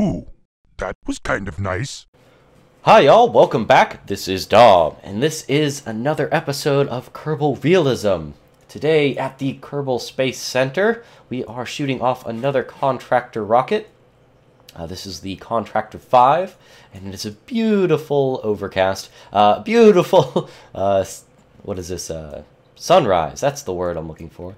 Ooh, that was kind of nice. Hi y'all, welcome back. This is Dom, and this is another episode of Kerbal Realism. Today at the Kerbal Space Center, we are shooting off another Contractor rocket. This is the Contractor 5, and it is a beautiful overcast, beautiful, what is this, sunrise, that's the word I'm looking for.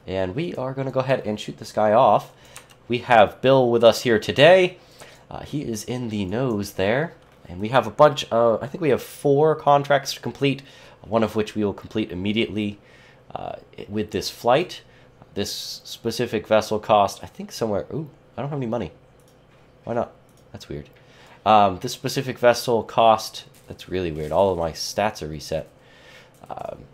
And we are going to go ahead and shoot this guy off. We have Bill with us here today. He is in the nose there, and we have a bunch of, I think we have 4 contracts to complete, one of which we will complete immediately with this flight. This specific vessel cost, I think somewhere, ooh, I don't have any money. Why not? That's weird. This specific vessel cost, that's really weird, all of my stats are reset.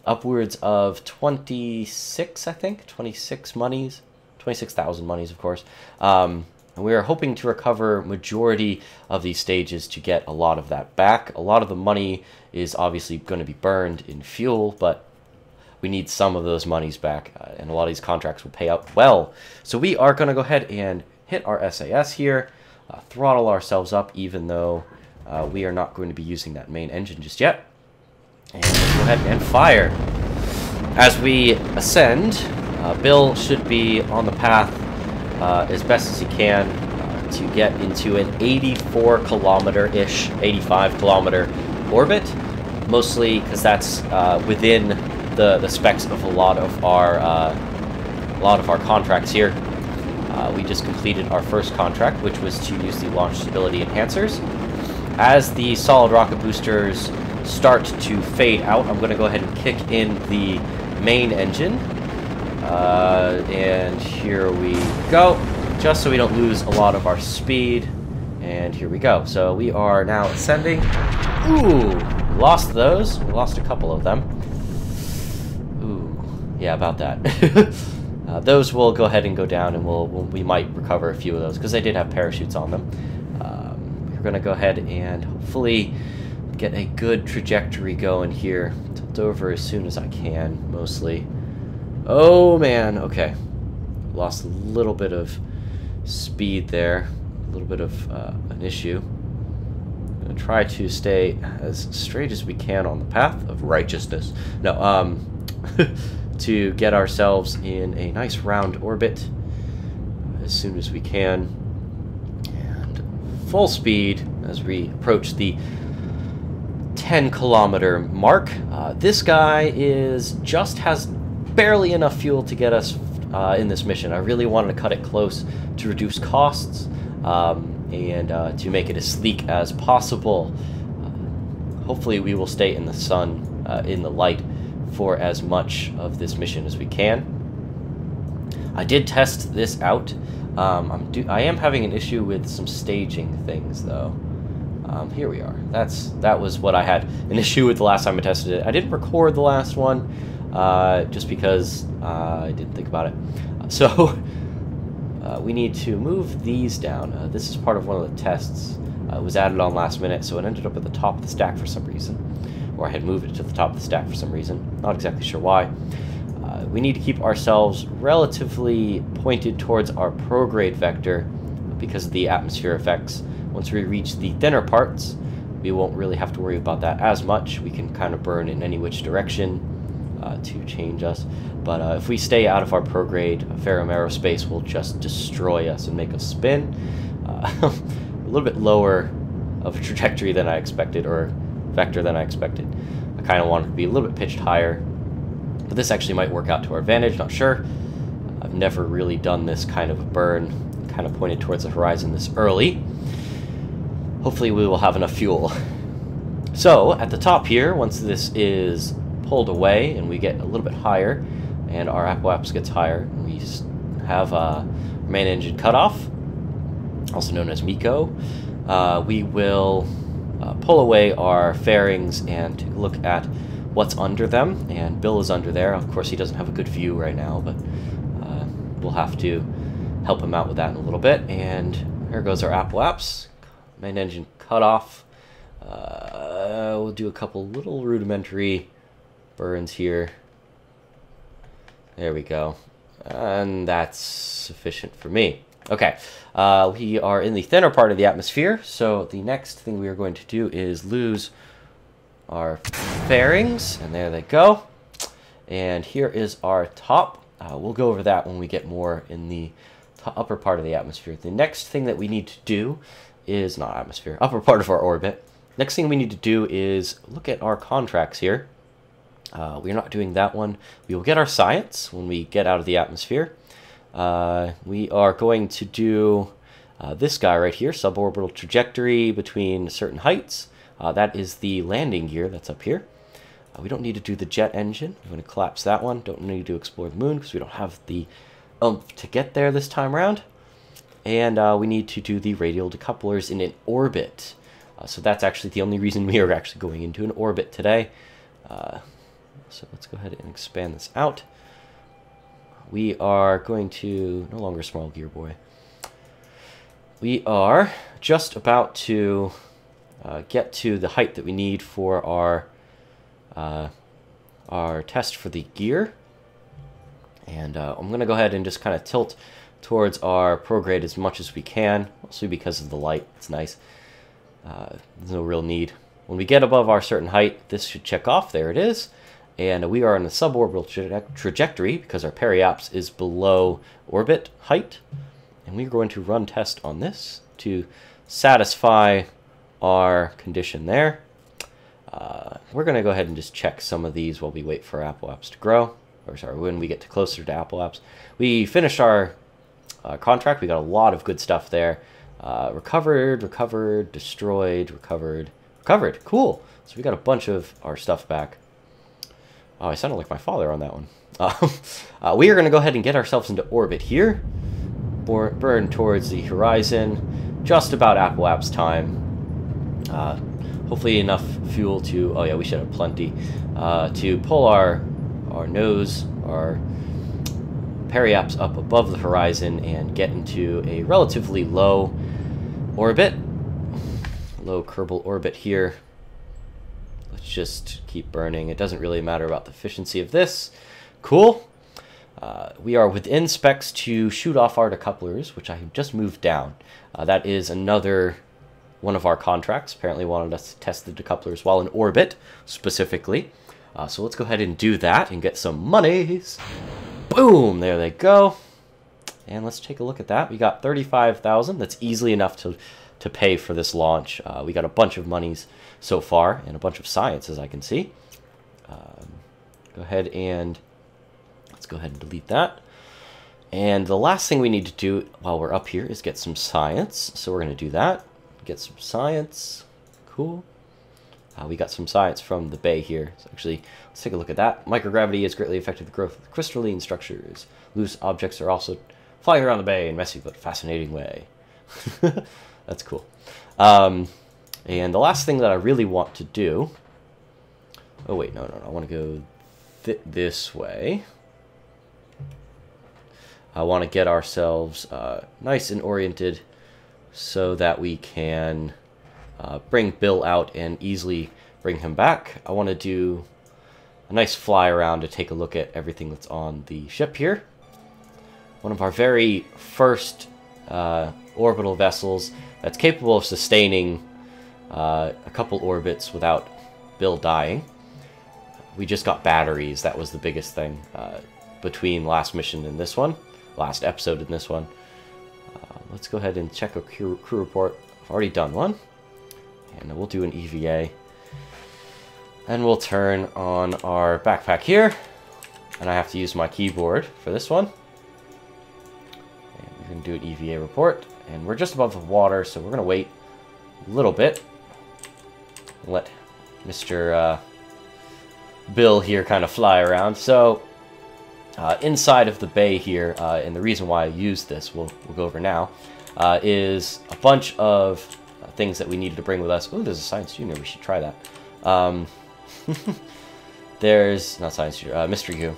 Upwards of 26, I think, 26 monies, 26,000 monies, of course. And we are hoping to recover majority of these stages to get a lot of that back. A lot of the money is obviously going to be burned in fuel, but we need some of those monies back, and a lot of these contracts will pay out well. So we are going to go ahead and hit our SAS here, throttle ourselves up, even though we are not going to be using that main engine just yet. And let's go ahead and fire. As we ascend, Bill should be on the path as best as he can to get into an 84 kilometer-ish, 85 kilometer orbit, mostly because that's within the specs of a lot of our contracts here. We just completed our first contract, which was to use the launch stability enhancers. As the solid rocket boosters start to fade out, I'm going to go ahead and kick in the main engine. And here we go, just so we don't lose a lot of our speed. And here we go. So we are now ascending. Ooh, lost those. We lost a couple of them. Ooh, yeah, about that. Those will go ahead and go down, and we might recover a few of those because they did have parachutes on them. We're going to go ahead and hopefully get a good trajectory going here. Tilt over as soon as I can, mostly. Oh man, okay. Lost a little bit of speed there, a little bit of an issue. I'm gonna try to stay as straight as we can on the path of righteousness. No, to get ourselves in a nice round orbit as soon as we can. And full speed as we approach the 10 kilometer mark. This guy has barely enough fuel to get us in this mission. I really wanted to cut it close to reduce costs and to make it as sleek as possible. Hopefully we will stay in the sun, in the light, for as much of this mission as we can. I did test this out. I am having an issue with some staging things, though. Here we are. That was what I had an issue with the last time I tested it. I didn't record the last one, just because I didn't think about it. So we need to move these down. This is part of one of the tests. It was added on last minute, so it ended up at the top of the stack for some reason. Or I had moved it to the top of the stack for some reason. Not exactly sure why. We need to keep ourselves relatively pointed towards our prograde vector because of the atmosphere effects. Once we reach the thinner parts, we won't really have to worry about that as much. We can kind of burn in any which direction to change us. But if we stay out of our prograde, ferroaerospace will just destroy us and make us spin. A little bit lower of a trajectory than I expected, or vector than I expected. I kind of wanted to be a little bit pitched higher, but this actually might work out to our advantage, not sure. I've never really done this kind of a burn, kind of pointed towards the horizon this early. Hopefully we will have enough fuel. So, at the top here, once this is pulled away and we get a little bit higher, and our apoapsis gets higher, we have main engine cutoff, also known as MECO. We will pull away our fairings and take a look at what's under them, and Bill is under there. Of course, he doesn't have a good view right now, but we'll have to help him out with that in a little bit. And here goes our apoapsis. Main engine cut off. We'll do a couple little rudimentary burns here. There we go. And that's sufficient for me. Okay, we are in the thinner part of the atmosphere, so the next thing we are going to do is lose our fairings, and there they go. And here is our top. We'll go over that when we get more in the upper part of the atmosphere. The next thing that we need to do is, not atmosphere, upper part of our orbit. Next thing we need to do is look at our contracts here. We're not doing that one. We will get our science when we get out of the atmosphere. We are going to do this guy right here, suborbital trajectory between certain heights. That is the landing gear that's up here. We don't need to do the jet engine. I'm going to collapse that one. Don't need to explore the moon because we don't have the oomph to get there this time around. And we need to do the radial decouplers in an orbit. So that's actually the only reason we are actually going into an orbit today. So let's go ahead and expand this out. We are going to, no longer small gear boy. We are just about to get to the height that we need for our test for the gear. And I'm going to go ahead and just kind of tilt towards our prograde as much as we can, mostly because of the light. It's nice. There's no real need. When we get above our certain height, this should check off. There it is. And we are in the suborbital trajectory because our periaps is below orbit height. And we're going to run test on this to satisfy our condition there. We're going to go ahead and just check some of these while we wait for apoaps to grow. Or sorry, when we get closer to apoaps. We finished our contract. We got a lot of good stuff there. Recovered, destroyed, recovered. Cool. So we got a bunch of our stuff back. Oh, I sounded like my father on that one. We are going to go ahead and get ourselves into orbit here. Burn towards the horizon. Just about apoaps time. Hopefully enough fuel to... Oh yeah, we should have plenty. To pull our nose, our periaps up above the horizon and get into a relatively low orbit. Low Kerbal orbit here. Let's just keep burning. It doesn't really matter about the efficiency of this. Cool. We are within specs to shoot off our decouplers, which I have just moved down. That is another one of our contracts. Apparently wanted us to test the decouplers while in orbit, specifically. So let's go ahead and do that and get some monies. Boom! There they go. And let's take a look at that. We got 35,000. That's easily enough to pay for this launch. We got a bunch of monies so far and a bunch of science, as I can see. Go ahead and let's go ahead and delete that. And the last thing we need to do while we're up here is get some science. So we're going to do that. Get some science. Cool. We got some science from the bay here. So actually, let's take a look at that. Microgravity has greatly affected the growth of crystalline structures. Loose objects are also flying around the bay in a messy but fascinating way. That's cool. And the last thing that I really want to do... Oh, wait, no. I want to go this way. I want to get ourselves nice and oriented so that we can bring Bill out and easily bring him back. I want to do a nice fly around to take a look at everything that's on the ship here. One of our very first orbital vessels that's capable of sustaining a couple orbits without Bill dying. We just got batteries. That was the biggest thing between last mission and this one. Last episode in this one. Let's go ahead and check a crew report. I've already done one. And we'll do an EVA. And we'll turn on our backpack here. And I have to use my keyboard for this one. And we're going to do an EVA report. And we're just above the water, so we're going to wait a little bit. Let Mr. Bill here kind of fly around. So, inside of the bay here, and the reason why I use this, we'll go over now, is a bunch of things that we needed to bring with us. Oh, there's a science junior. We should try that. There's, not science junior, Mr. U.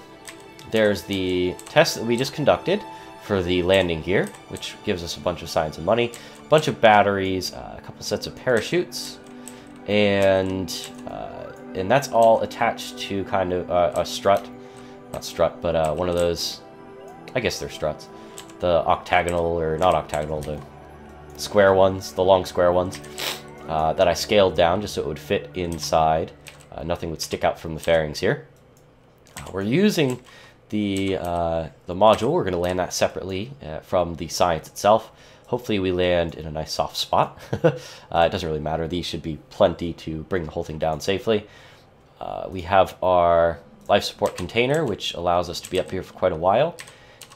There's the test that we just conducted for the landing gear, which gives us a bunch of science and money, a bunch of batteries, a couple sets of parachutes, and that's all attached to kind of a strut. Not strut, but one of those, I guess they're struts. the octagonal, or not octagonal, the square ones, the long square ones, that I scaled down just so it would fit inside. Nothing would stick out from the fairings here. We're using the module. We're going to land that separately from the science itself. Hopefully we land in a nice soft spot. It doesn't really matter. These should be plenty to bring the whole thing down safely. We have our life support container, which allows us to be up here for quite a while.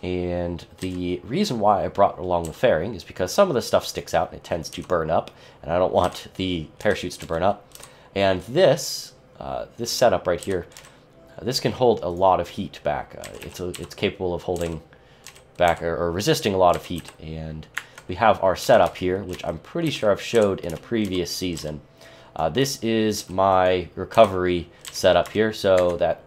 And the reason why I brought along the fairing is because some of the stuff sticks out and it tends to burn up, and I don't want the parachutes to burn up. And this setup right here, this can hold a lot of heat back. It's capable of holding back or resisting a lot of heat. And we have our setup here, which I'm pretty sure I've showed in a previous season. This is my recovery setup here, so that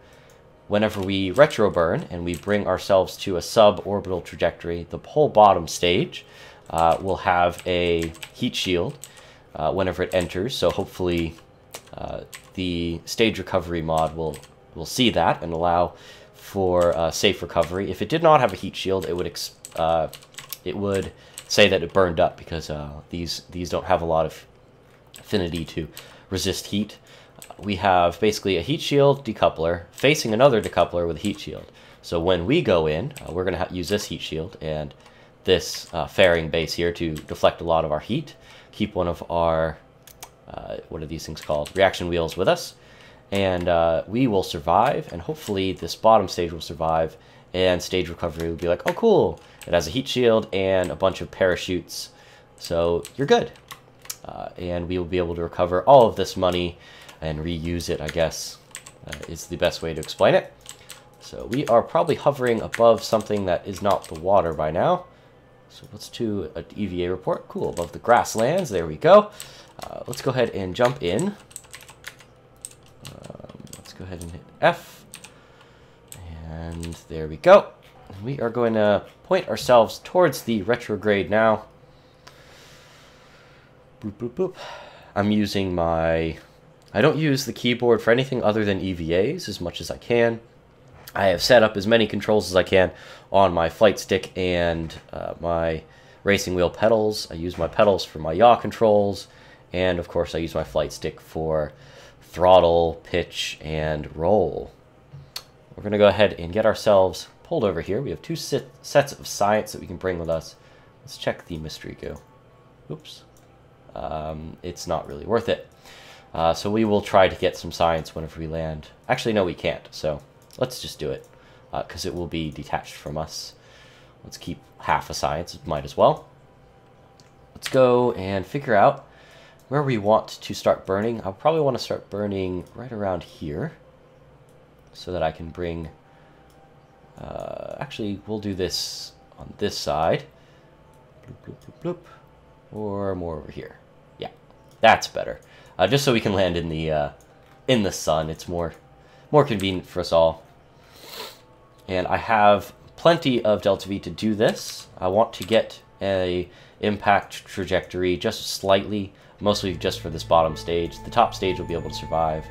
whenever we retro burn and we bring ourselves to a suborbital trajectory, the whole bottom stage will have a heat shield whenever it enters. So hopefully the stage recovery mod will see that and allow for safe recovery. If it did not have a heat shield, it would say that it burned up, because these don't have a lot of affinity to resist heat. We have basically a heat shield decoupler facing another decoupler with a heat shield. So when we go in, we're going to use this heat shield and this fairing base here to deflect a lot of our heat. Keep one of our, what are these things called? Reaction wheels with us. And we will survive, and hopefully this bottom stage will survive, and stage recovery will be like, oh cool, it has a heat shield and a bunch of parachutes, so you're good. And we will be able to recover all of this money and reuse it, I guess, is the best way to explain it. So we are probably hovering above something that is not the water by now. So let's do an EVA report. Cool, above the grasslands, there we go. Let's go ahead and jump in. Let's go ahead and hit F. And there we go. We are going to point ourselves towards the retrograde now. Boop, boop, boop. I'm using my... I don't use the keyboard for anything other than EVAs as much as I can. I have set up as many controls as I can on my flight stick and my racing wheel pedals. I use my pedals for my yaw controls, and of course I use my flight stick for throttle, pitch, and roll. We're going to go ahead and get ourselves pulled over here. We have two sets of science that we can bring with us. Let's check the mystery goo. Oops. It's not really worth it. So we will try to get some science whenever we land. Actually, no, we can't. So let's just do it, because it will be detached from us. Let's keep half a science. Might as well. Let's go and figure out where we want to start burning. I'll probably want to start burning right around here, so that I can bring... actually, we'll do this on this side. Bloop, bloop, bloop, bloop. Or more over here. Yeah, that's better. Just so we can land in the sun. It's more convenient for us all. And I have plenty of delta V to do this. I want to get a impact trajectory just slightly, mostly just for this bottom stage. The top stage will be able to survive.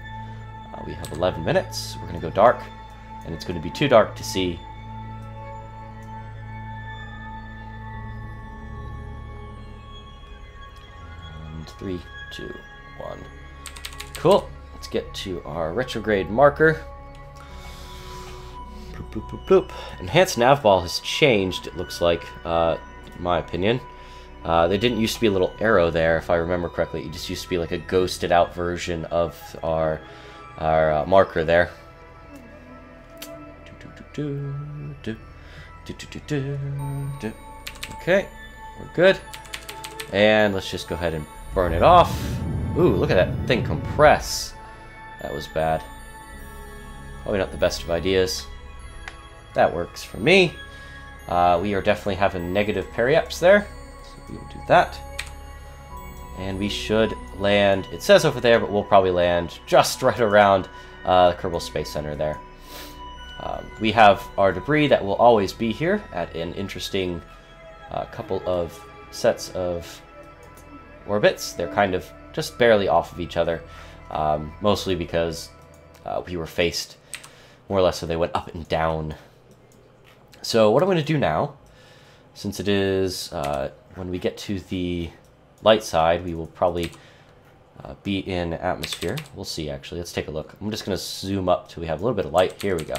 We have 11 minutes. We're going to go dark, and it's going to be too dark to see. And 3, 2, 1. Cool. Let's get to our retrograde marker. Bloop, bloop, bloop, bloop. Enhanced nav ball has changed, it looks like, in my opinion. There didn't used to be a little arrow there, if I remember correctly. It just used to be like a ghosted out version of our marker there. Okay, we're good. And let's just go ahead and burn it off. Ooh, look at that thing compress. That was bad. Probably not the best of ideas. That works for me. We are definitely having negative periaps there, so we will do that. And we should land, it says over there, but we'll probably land just right around the Kerbal Space Center there. We have our debris that will always be here at an interesting couple of sets of orbits. They're kind of just barely off of each other, mostly because we were faced more or less so they went up and down. So what I'm going to do now since it is, when we get to the light side, we will probably be in atmosphere. We'll see, actually. Let's take a look. I'm just going to zoom up till we have a little bit of light. Here we go.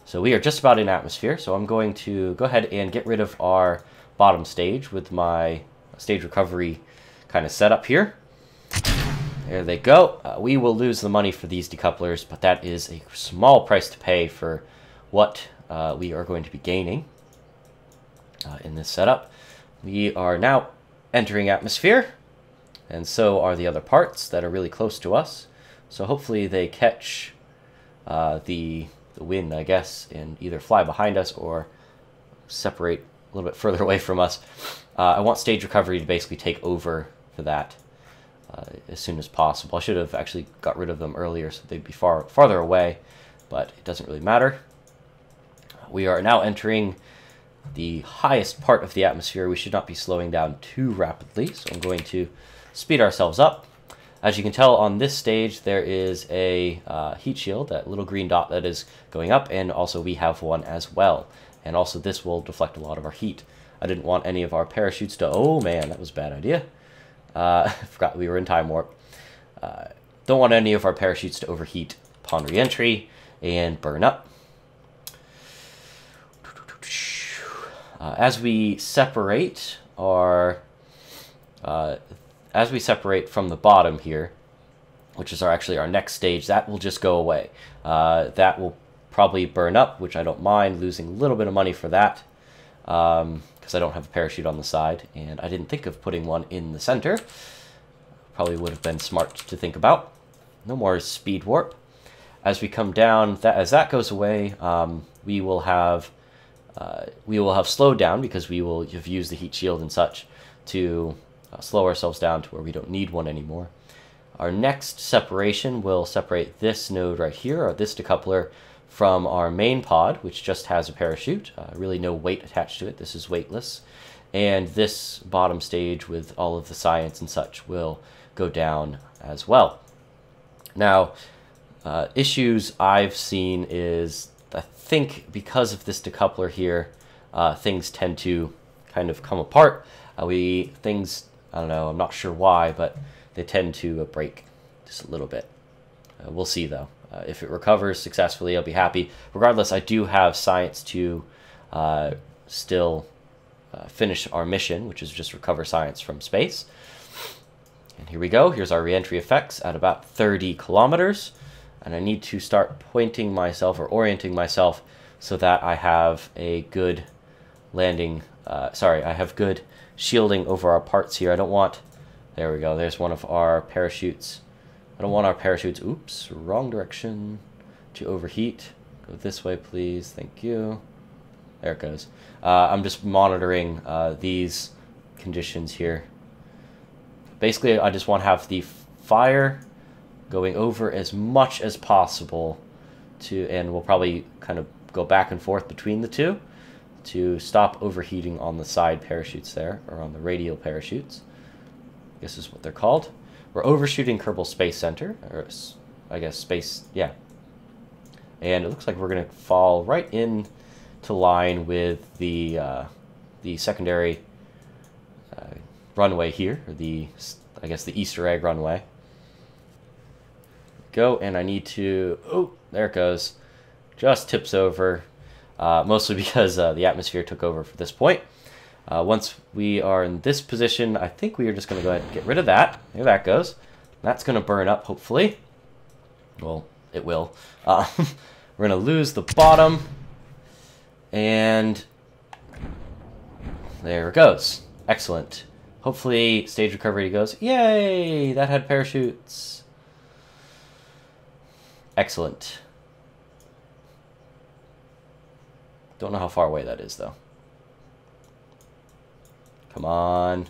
So we are just about in atmosphere, so I'm going to go ahead and get rid of our bottom stage with my stage recovery kind of setup here. There they go. We will lose the money for these decouplers, but that is a small price to pay for what we are going to be gaining in this setup. We are now entering atmosphere, and so are the other parts that are really close to us. So hopefully they catch the wind, I guess, and either fly behind us or separate a little bit further away from us. I want stage recovery to basically take over for that as soon as possible. I should have actually got rid of them earlier so they'd be farther away, but it doesn't really matter. We are now entering the highest part of the atmosphere. We should not be slowing down too rapidly, so I'm going to speed ourselves up. As you can tell on this stage, there is a heat shield, that little green dot that is going up, and also we have one as well. And also this will deflect a lot of our heat. I didn't want any of our parachutes to... Oh man, that was a bad idea. I forgot we were in time warp. Don't want any of our parachutes to overheat upon re-entry and burn up. As we separate from the bottom here, which is actually our next stage, that will just go away. That will probably burn up, which I don't mind losing a little bit of money for that, because I don't have a parachute on the side, and I didn't think of putting one in the center. Probably would have been smart to think about. No more speed warp. As we come down, as that goes away, we will have slowed down, because we will have used the heat shield and such to slow ourselves down to where we don't need one anymore. Our next separation will separate this node right here, or this decoupler, from our main pod, which just has a parachute. Really no weight attached to it. This is weightless. And this bottom stage with all of the science and such will go down as well. Now, issues I've seen is, I think because of this decoupler here, things tend to kind of come apart. I don't know, I'm not sure why, but they tend to break just a little bit. We'll see, though. If it recovers successfully, I'll be happy. Regardless, I do have science to still finish our mission, which is just recover science from space. And here we go. Here's our re-entry effects at about 30 kilometers. And I need to start pointing myself or orienting myself so that I have a good landing. I have good shielding over our parts here. I don't want... There we go. There's one of our parachutes. I don't want our parachutes... Oops, wrong direction. To overheat. Go this way, please. Thank you. There it goes. I'm just monitoring these conditions here. Basically, I just want to have the fire going over as much as possible and we'll probably kind of go back and forth between the two to stop overheating on the side parachutes there, or on the radial parachutes. I guess is what they're called. We're overshooting Kerbal Space Center, or I guess space, yeah. And it looks like we're going to fall right into line with the secondary runway here, or I guess the Easter egg runway. Go, and I need to, oh, there it goes. Just tips over, mostly because the atmosphere took over for this point. Once we are in this position, I think we are just going to go ahead and get rid of that. There that goes. That's going to burn up, hopefully. Well, it will. We're going to lose the bottom. And there it goes. Excellent. Hopefully stage recovery goes, yay, that had parachutes. Excellent. Don't know how far away that is, though. Come on.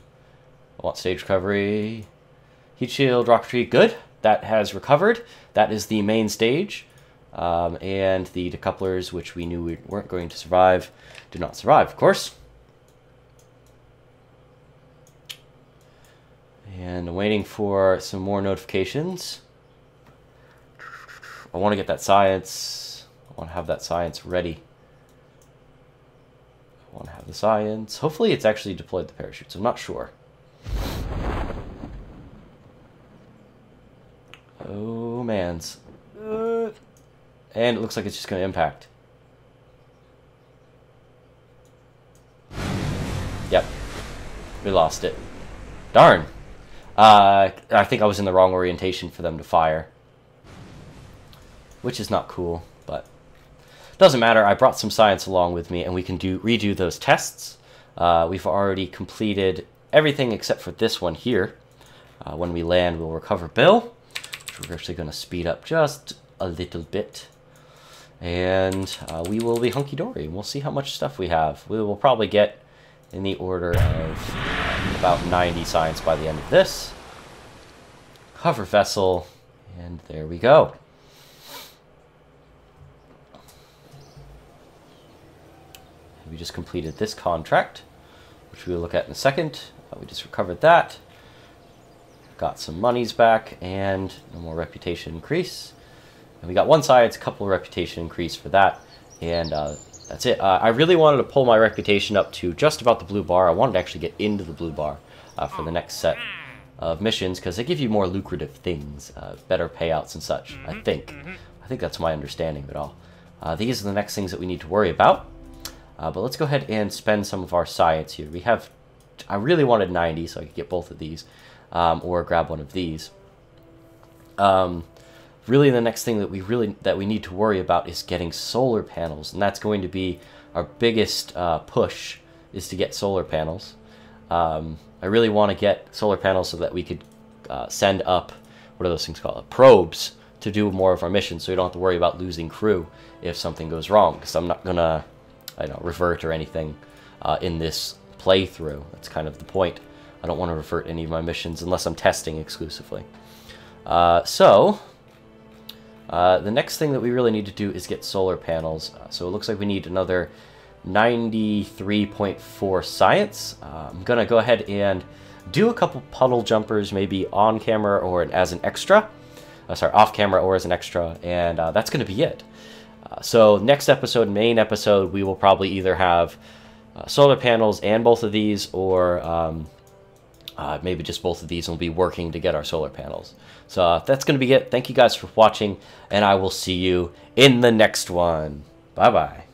I want stage recovery. Heat shield, rocketry, good. That has recovered. That is the main stage. And the decouplers, which we knew we weren't going to survive, did not survive, of course. And I'm waiting for some more notifications. I want to get that science. I want to have that science ready. I want to have The science. Hopefully it's actually deployed the parachutes. I'm not sure. Oh, mans. And it looks like it's just going to impact. Yep. We lost it. Darn. I think I was in the wrong orientation for them to fire. Which is not cool, but doesn't matter. I brought some science along with me, and we can redo those tests. We've already completed everything except for this one here. When we land, we'll recover Bill, which we're actually going to speed up just a little bit. And we will be hunky-dory. We'll see how much stuff we have. We will probably get in the order of about 90 science by the end of this. Cover vessel, and there we go. We just completed this contract, which we'll look at in a second. We just recovered that. Got some monies back, and no more reputation increase. And we got one science, a couple of reputation increase for that, and that's it. I really wanted to pull my reputation up to just about the blue bar. I wanted to actually get into the blue bar for the next set of missions, because they give you more lucrative things, better payouts and such, I think. I think that's my understanding of it all. These are the next things that we need to worry about. But let's go ahead and spend some of our science here. We have, I really wanted 90, so I could get both of these, or grab one of these. Really, the next thing that we need to worry about is getting solar panels, and that's going to be our biggest push, is to get solar panels. I really want to get solar panels so that we could send up, what are those things called, probes, to do more of our missions, so we don't have to worry about losing crew if something goes wrong, because I'm not gonna, revert or anything in this playthrough. That's kind of the point. I don't want to revert any of my missions unless I'm testing exclusively. The next thing that we really need to do is get solar panels. So it looks like we need another 93.4 science. I'm going to go ahead and do a couple puddle jumpers, maybe on camera or as an extra. Off camera or as an extra, and that's going to be it. So next episode, main episode, we will probably either have solar panels and both of these, or maybe just both of these, and we'll be working to get our solar panels. So that's going to be it. Thank you guys for watching, and I will see you in the next one. Bye-bye.